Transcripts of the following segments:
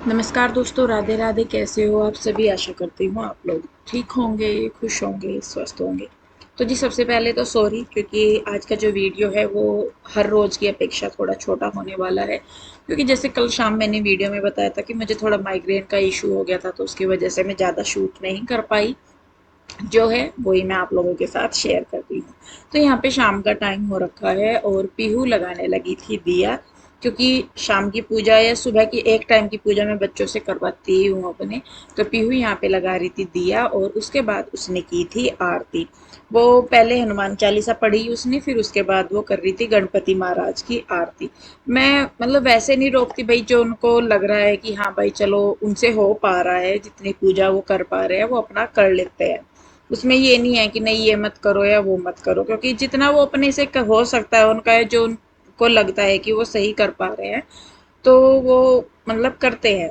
नमस्कार दोस्तों, राधे राधे। कैसे हो आप सभी? आशा करती हूँ आप लोग ठीक होंगे, खुश होंगे, स्वस्थ होंगे। तो जी, सबसे पहले तो सॉरी, क्योंकि आज का जो वीडियो है वो हर रोज़ की अपेक्षा थोड़ा छोटा होने वाला है। क्योंकि जैसे कल शाम मैंने वीडियो में बताया था कि मुझे थोड़ा माइग्रेन का इशू हो गया था, तो उसकी वजह से मैं ज़्यादा शूट नहीं कर पाई। जो है वही मैं आप लोगों के साथ शेयर कर रही हूँ। तो यहाँ पे शाम का टाइम हो रखा है और पीहू लगाने लगी थी दिया, क्योंकि शाम की पूजा या सुबह की एक टाइम की पूजा मैं बच्चों से करवाती ही हूँ अपने। तो पीहू यहाँ पे लगा रही थी दिया और उसके बाद उसने की थी आरती। वो पहले हनुमान चालीसा पढ़ी उसने, फिर उसके बाद वो कर रही थी गणपति महाराज की आरती। मैं मतलब वैसे नहीं रोकती भाई, जो उनको लग रहा है कि हाँ भाई चलो उनसे हो पा रहा है, जितनी पूजा वो कर पा रहे हैं वो अपना कर लेते हैं। उसमें ये नहीं है कि नहीं ये मत करो या वो मत करो, क्योंकि जितना वो अपने से हो सकता है उनका है, जो उनको लगता है कि वो सही कर पा रहे हैं तो वो मतलब करते हैं।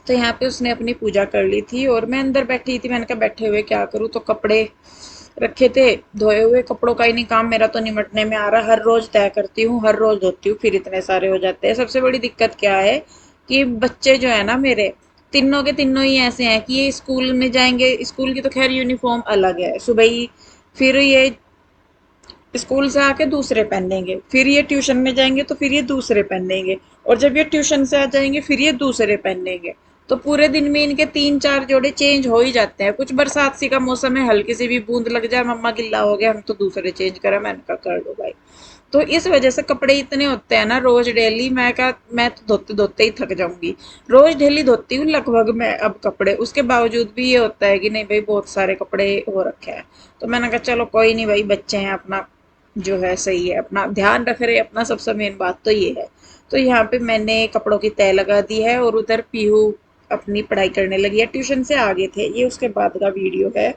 तो यहाँ पे उसने अपनी पूजा कर ली थी और मैं अंदर बैठी थी। मैंने कहा बैठे हुए क्या करूँ, तो कपड़े रखे थे, धोए हुए कपड़ों का ही नहीं काम मेरा तो निमटने में आ रहा। हर रोज तय करती हूँ, हर रोज धोती हूँ, फिर इतने सारे हो जाते हैं। सबसे बड़ी दिक्कत क्या है कि बच्चे जो है ना मेरे, तीनों के तीनों ही ऐसे हैं कि ये स्कूल में जाएंगे, स्कूल की तो खैर यूनिफॉर्म अलग है सुबह ही, फिर ये स्कूल से आके दूसरे पहनेंगे, फिर ये ट्यूशन में जाएंगे तो फिर ये दूसरे पहनेंगे, और जब ये ट्यूशन से आ जाएंगे फिर ये दूसरे पहनेंगे। तो पूरे दिन में इनके तीन चार जोड़े चेंज हो ही जाते हैं। कुछ बरसात सी का मौसम है, हल्की सी भी बूंद लग जाए, मम्मा गिल्ला हो गया, हम तो दूसरे चेंज करें। मैंने कहा कर लो भाई। तो इस वजह से कपड़े इतने होते हैं ना रोज डेली, मैं क्या, मैं तो धोते धोते ही थक जाऊंगी। रोज डेली धोती हूँ लगभग मैं अब कपड़े, उसके बावजूद भी ये होता है कि नहीं भाई बहुत सारे कपड़े हो रखे हैं। तो मैंने कहा चलो कोई नहीं भाई, बच्चे हैं अपना जो है सही है, अपना ध्यान रख रहे, अपना सबसे मेन बात तो ये है। तो यहाँ पे मैंने कपड़ों की तय लगा दी है और उधर पीहू अपनी पढ़ाई करने लगी है। ट्यूशन से आगे थे, ये उसके बाद का वीडियो है।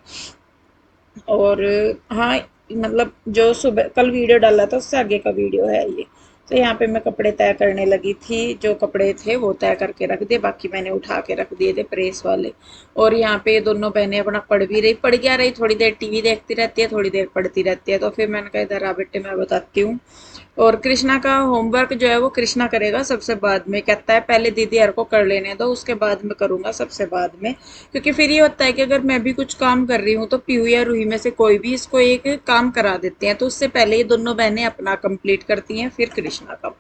और हाँ, मतलब जो सुबह कल वीडियो डाला था उससे आगे का वीडियो है ये। तो यहाँ पे मैं कपड़े तय करने लगी थी, जो कपड़े थे वो तय करके रख दिए, बाकी मैंने उठा के रख दिए थे प्रेस वाले। और यहाँ पे ये दोनों बहनें अपना पढ़ भी रही, पढ़ क्या रही, थोड़ी देर टीवी देखती रहती है, थोड़ी देर पढ़ती रहती है। तो फिर मैंने कहा इधर आ बेटे मैं बताती हूँ। और कृष्णा का होमवर्क जो है वो कृष्णा करेगा सबसे बाद में, कहता है पहले दीदी हर को कर लेने दो, उसके बाद में करूंगा सबसे बाद में। क्योंकि फिर ये होता है कि अगर मैं भी कुछ काम कर रही हूँ तो पीहू या रूही में से कोई भी इसको एक काम करा देते हैं, तो उससे पहले ये दोनों बहनें अपना कंप्लीट करती हैं, फिर कृष्णा का।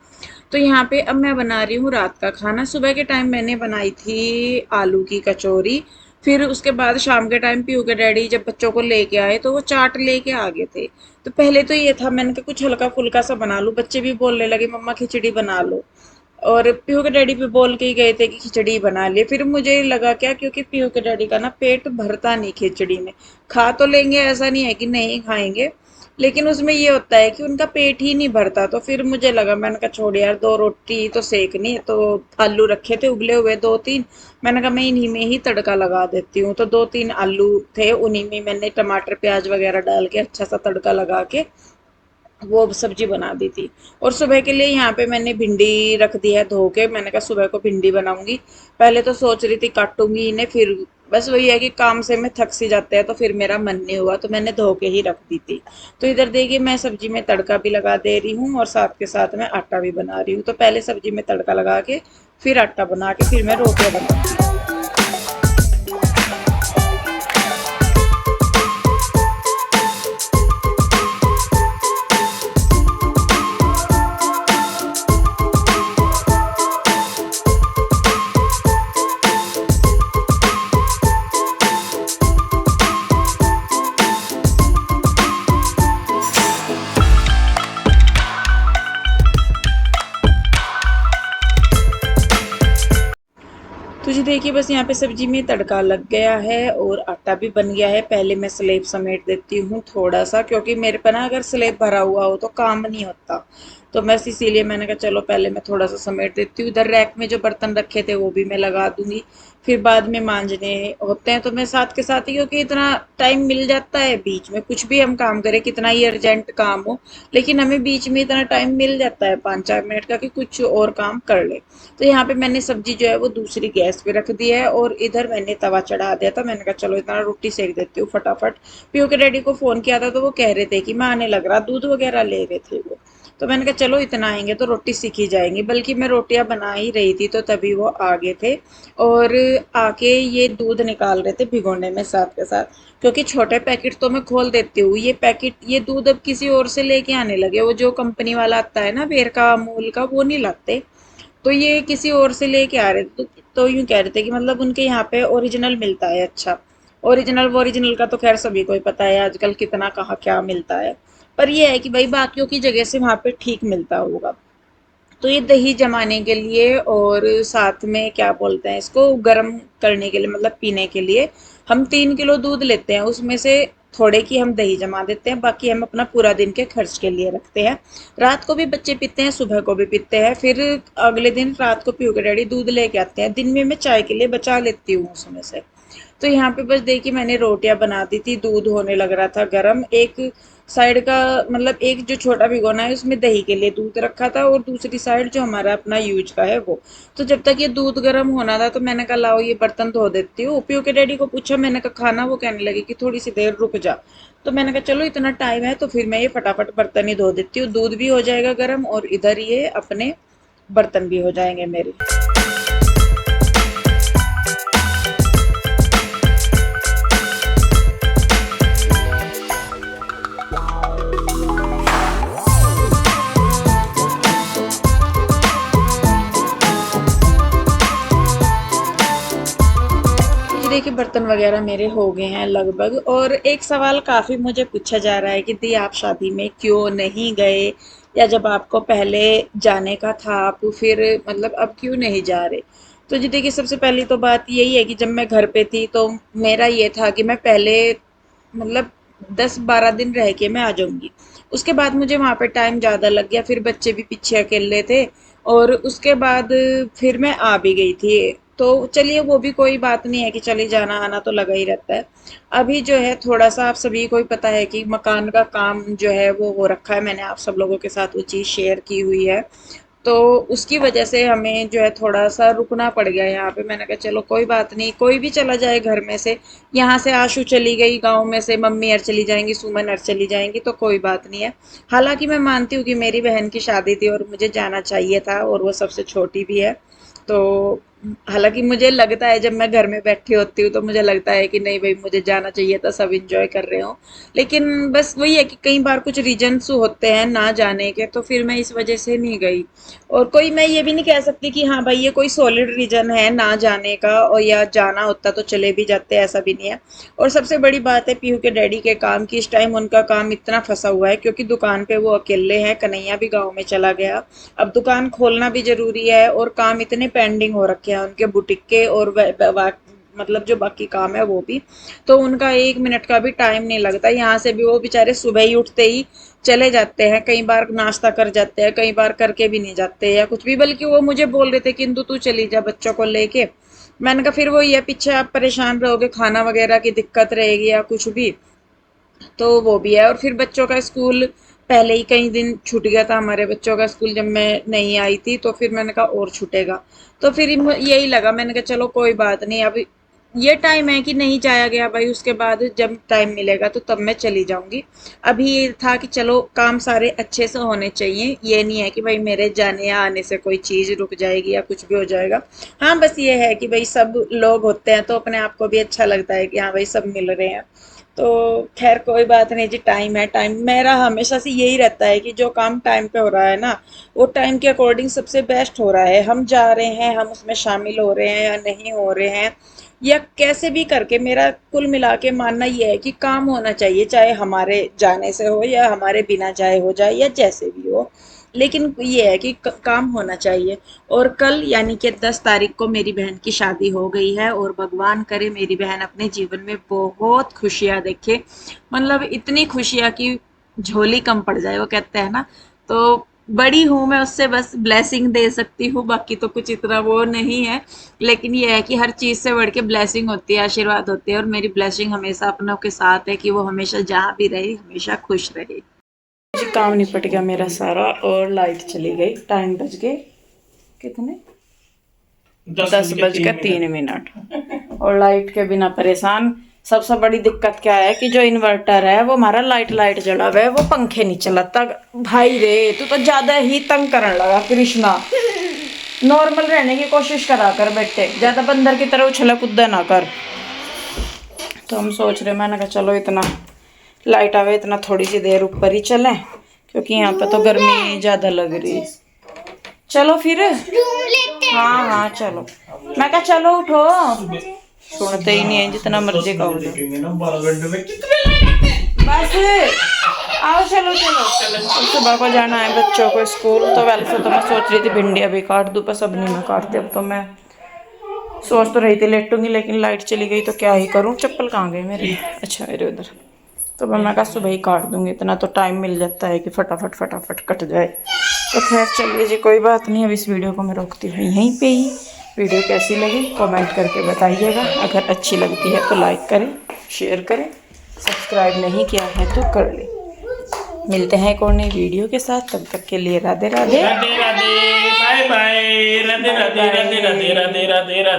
तो यहाँ पे अब मैं बना रही हूँ रात का खाना। सुबह के टाइम मैंने बनाई थी आलू की कचौरी, फिर उसके बाद शाम के टाइम पीहू के डैडी जब बच्चों को लेके आए तो वो चाट लेके आ गए थे। तो पहले तो ये था, मैंने कहा कुछ हल्का फुल्का सा बना लूं, बच्चे भी बोलने लगे मम्मा खिचड़ी बना लो। और पीहू के डैडी भी बोल के ही गए थे कि खिचड़ी बना लिए। फिर मुझे लगा क्या, क्योंकि पीहू के डैडी का ना पेट भरता नहीं खिचड़ी में। खा तो लेंगे, ऐसा नहीं है कि नहीं खाएंगे, लेकिन उसमें ये होता है कि उनका पेट ही नहीं भरता। तो फिर मुझे लगा, मैंने कहा छोड़ यार, दो रोटी तो सेकनी है, तो आलू रखे थे उबले हुए दो तीन, मैंने कहा मैं इन्हीं में ही तड़का लगा देती हूँ। तो दो तीन आलू थे, उन्हीं में मैंने टमाटर प्याज वगैरह डाल के अच्छा सा तड़का लगा के वो सब्जी बना दी थी। और सुबह के लिए यहाँ पे मैंने भिंडी रख दी है धो के, मैंने कहा सुबह को भिंडी बनाऊंगी। पहले तो सोच रही थी काटूंगी इन्हें, फिर बस वही है कि काम से मैं थक सी जाते हैं तो फिर मेरा मन नहीं हुआ, तो मैंने धो के ही रख दी थी। तो इधर देखिए मैं सब्जी में तड़का भी लगा दे रही हूँ और साथ के साथ मैं आटा भी बना रही हूँ। तो पहले सब्जी में तड़का लगा के फिर आटा बना के फिर मैं रोटियां बनाऊंगी। तो जी देखिए बस यहाँ पे सब्जी में तड़का लग गया है और आटा भी बन गया है। पहले मैं स्लेब समेट देती हूँ थोड़ा सा, क्योंकि मेरे पर ना अगर स्लेब भरा हुआ हो तो काम नहीं होता। तो बस इसीलिए मैंने कहा चलो पहले मैं थोड़ा सा समेट देती हूँ। इधर रैक में जो बर्तन रखे थे वो भी मैं लगा दूंगी, फिर बाद में मांजने होते हैं तो मैं साथ के साथ ही, क्योंकि इतना टाइम मिल जाता है बीच में, कुछ भी हम काम करें कितना ही अर्जेंट काम हो, लेकिन हमें बीच में इतना टाइम मिल जाता है 5-4 मिनट का कि कुछ और काम कर ले। तो यहाँ पे मैंने सब्जी जो है वो दूसरी गैस पे रख दी है और इधर मैंने तवा चढ़ा दिया था। मैंने कहा चलो इतना रोटी सेक देती हूँ फटाफट। पीयू के डैडी को फोन किया था तो वो कह रहे थे कि मैं आने लग रहा, दूध वगैरह ले रहे थे वो। तो मैंने कहा चलो इतना आएंगे तो रोटी सीखी जाएंगी। बल्कि मैं रोटियां बना ही रही थी तो तभी वो आ गए थे और आके ये दूध निकाल रहे थे भिगोने में साथ के साथ। क्योंकि छोटे पैकेट तो मैं खोल देती हूँ, ये पैकेट ये दूध अब किसी और से लेके आने लगे। वो जो कंपनी वाला आता है ना बेर का अमूल का, वो नहीं लाते। तो ये किसी और से लेके आ रहे थे। तो यूं कह रहे थे कि मतलब उनके यहाँ पे ओरिजिनल मिलता है। अच्छा, ओरिजिनल वो ओरिजिनल का तो खैर सभी को ही पता है आजकल कितना कहाँ क्या मिलता है। पर ये है कि भाई बाकियों की जगह से वहां पे ठीक मिलता होगा। तो ये दही जमाने के लिए और साथ में क्या बोलते हैं इसको, गर्म करने के लिए, मतलब पीने के लिए हम 3 किलो दूध लेते हैं। उसमें से थोड़े की हम दही जमा देते हैं, बाकी हम अपना पूरा दिन के खर्च के लिए रखते हैं। रात को भी बच्चे पीते हैं, सुबह को भी पीते हैं, फिर अगले दिन रात को पीयू के डैडी दूध लेके आते हैं। दिन में मैं चाय के लिए बचा लेती हूँ उसमें से। तो यहाँ पे बस देखिए मैंने रोटियां बना दी थी, दूध होने लग रहा था गर्म। एक साइड का मतलब एक जो छोटा भिगोना है उसमें दही के लिए दूध रखा था और दूसरी साइड जो हमारा अपना यूज का है वो। तो जब तक ये दूध गर्म होना था तो मैंने कहा लाओ ये बर्तन धो देती हूँ। पीयू के डैडी को पूछा, मैंने कहा खाना, वो कहने लगे कि थोड़ी सी देर रुक जा। तो मैंने कहा चलो इतना टाइम है तो फिर मैं ये फटाफट बर्तन ही धो देती हूँ, दूध भी हो जाएगा गर्म और इधर ये अपने बर्तन भी हो जाएंगे मेरे। जी देखिए बर्तन वगैरह मेरे हो गए हैं लगभग। और एक सवाल काफ़ी मुझे पूछा जा रहा है कि दी आप शादी में क्यों नहीं गए, या जब आपको पहले जाने का था आप फिर मतलब अब क्यों नहीं जा रहे। तो जी देखिए सबसे पहली तो बात यही है कि जब मैं घर पे थी तो मेरा ये था कि मैं पहले मतलब 10-12 दिन रह के मैं आ जाऊंगी। उसके बाद मुझे वहाँ पे टाइम ज़्यादा लग गया, फिर बच्चे भी पीछे अकेले थे और उसके बाद फिर मैं आ भी गई थी। तो चलिए वो भी कोई बात नहीं है कि चली जाना आना तो लगा ही रहता है। अभी जो है थोड़ा सा आप सभी को ही पता है कि मकान का काम जो है वो हो रखा है, मैंने आप सब लोगों के साथ वो चीज़ शेयर की हुई है। तो उसकी वजह से हमें जो है थोड़ा सा रुकना पड़ गया यहाँ पे। मैंने कहा चलो कोई बात नहीं, कोई भी चला जाए घर में से। यहाँ से आशु चली गई, गांव में से मम्मी अर चली जाएंगी, सुमन अर चली जाएंगी, तो कोई बात नहीं है। हालांकि मैं मानती हूँ कि मेरी बहन की शादी थी और मुझे जाना चाहिए था और वो सबसे छोटी भी है। तो हालांकि मुझे लगता है जब मैं घर में बैठी होती हूँ तो मुझे लगता है कि नहीं भाई मुझे जाना चाहिए था, सब इंजॉय कर रहे हो। लेकिन बस वही है कि कई बार कुछ रीजंस होते हैं ना जाने के, तो फिर मैं इस वजह से नहीं गई। और कोई मैं ये भी नहीं कह सकती कि हाँ भाई ये कोई सॉलिड रीजन है ना जाने का, और या जाना होता तो चले भी जाते, ऐसा भी नहीं है। और सबसे बड़ी बात है पीहू के डैडी के काम की, इस टाइम उनका काम इतना फंसा हुआ है क्योंकि दुकान पे वो अकेले हैं, कन्हैया भी गाँव में चला गया। अब दुकान खोलना भी जरूरी है और काम इतने पेंडिंग हो रखे हैं उनके बुटीक के और मतलब जो बाकी काम है वो भी। तो उनका 1 मिनट का भी टाइम नहीं लगता। यहाँ से भी वो बेचारे सुबह ही उठते ही चले जाते हैं, कई बार नाश्ता कर जाते हैं, कई बार करके भी नहीं जाते या कुछ भी। बल्कि वो मुझे बोल रहे थे कि इंदु तू चली जा बच्चों को लेके। मैंने कहा फिर वो ये पीछे आप परेशान रहोगे, खाना वगैरह की दिक्कत रहेगी या कुछ भी, तो वो भी है। और फिर बच्चों का स्कूल पहले ही कई दिन छूट गया था हमारे बच्चों का स्कूल जब मैं नहीं आई थी, तो फिर मैंने कहा और छूटेगा। तो फिर यही लगा, मैंने कहा चलो कोई बात नहीं, अब ये टाइम है कि नहीं जाया गया भाई, उसके बाद जब टाइम मिलेगा तो तब मैं चली जाऊंगी। अभी ये था कि चलो काम सारे अच्छे से होने चाहिए, ये नहीं है कि भाई मेरे जाने या आने से कोई चीज़ रुक जाएगी या कुछ भी हो जाएगा। हाँ बस ये है कि भाई सब लोग होते हैं तो अपने आप को भी अच्छा लगता है कि हाँ भाई सब मिल रहे हैं। तो खैर कोई बात नहीं जी, टाइम है। टाइम मेरा हमेशा से यही रहता है कि जो काम टाइम पे हो रहा है ना वो टाइम के अकॉर्डिंग सबसे बेस्ट हो रहा है। हम जा रहे हैं, हम उसमें शामिल हो रहे हैं या नहीं हो रहे हैं या कैसे भी करके, मेरा कुल मिला के मानना ये है कि काम होना चाहिए, चाहे हमारे जाने से हो या हमारे बिना चाहे हो जाए या जैसे भी हो। लेकिन ये है कि काम होना चाहिए। और कल यानी कि 10 तारीख को मेरी बहन की शादी हो गई है और भगवान करे मेरी बहन अपने जीवन में बहुत खुशियां देखे। मतलब इतनी खुशियां कि झोली कम पड़ जाए, वो कहते हैं ना। तो बड़ी हूं मैं उससे, बस ब्लेसिंग दे सकती हूँ, बाकी तो कुछ इतना वो नहीं है। लेकिन ये है कि हर चीज से बढ़ के ब्लेसिंग होती है, आशीर्वाद होते हैं, और मेरी ब्लेसिंग हमेशा अपनों के साथ है कि वो हमेशा जहाँ भी रहे हमेशा खुश रहे जी। काम निपट गया मेरा सारा और लाइट चली गई। टाइम बज गए कितने, 10 बज के 3 मिनट और लाइट के बिना परेशान। सबसे बड़ी दिक्कत क्या है कि जो इन्वर्टर है वो हमारा लाइट जला हुआ है, वो पंखे नहीं चलाता। भाई रे तू तो ज्यादा ही तंग करने लगा कृष्णा, नॉर्मल रहने की कोशिश करा कर बेटे, ज्यादा बंदर की तरह उछला कूदा ना कर। तो हम सोच रहे, मैंने कहा चलो इतना लाइट आवे इतना थोड़ी सी देर ऊपर ही चलें, क्योंकि यहाँ पे तो गर्मी ज्यादा लग रही है। चलो फिर, हाँ चलो। मैं कहा चलो उठो, सुनते ही नहीं है, जितना मर्जी कहो। बस आओ चलो। सुबह को जाना है बच्चों को स्कूल, तो वैसे तो मैं सोच रही थी भिंडियाँ भी काट दूँ, बस अब नहीं मैं काटती। अब तो मैं सोच तो रही थी लेटूंगी, लेकिन लाइट चली गई तो क्या ही करूँ। चप्पल कहाँ गई मेरी? अच्छा मेरे उधर। तो मैं कहा सुबह ही काट दूँगी, इतना तो टाइम मिल जाता है कि फटाफट कट जाए। तो खैर चलिए जी, कोई बात नहीं। अब इस वीडियो को मैं रोकती हुई यहीं पे ही। वीडियो कैसी लगी कमेंट करके बताइएगा। अगर अच्छी लगती है तो लाइक करें, शेयर करें, सब्सक्राइब नहीं किया है तो कर लें। मिलते हैं एक और नई वीडियो के साथ, तब तक के लिए राधे राधे, राधे राधे, बाय बाय, राधे राधे, राधे राधे, राधे राधे।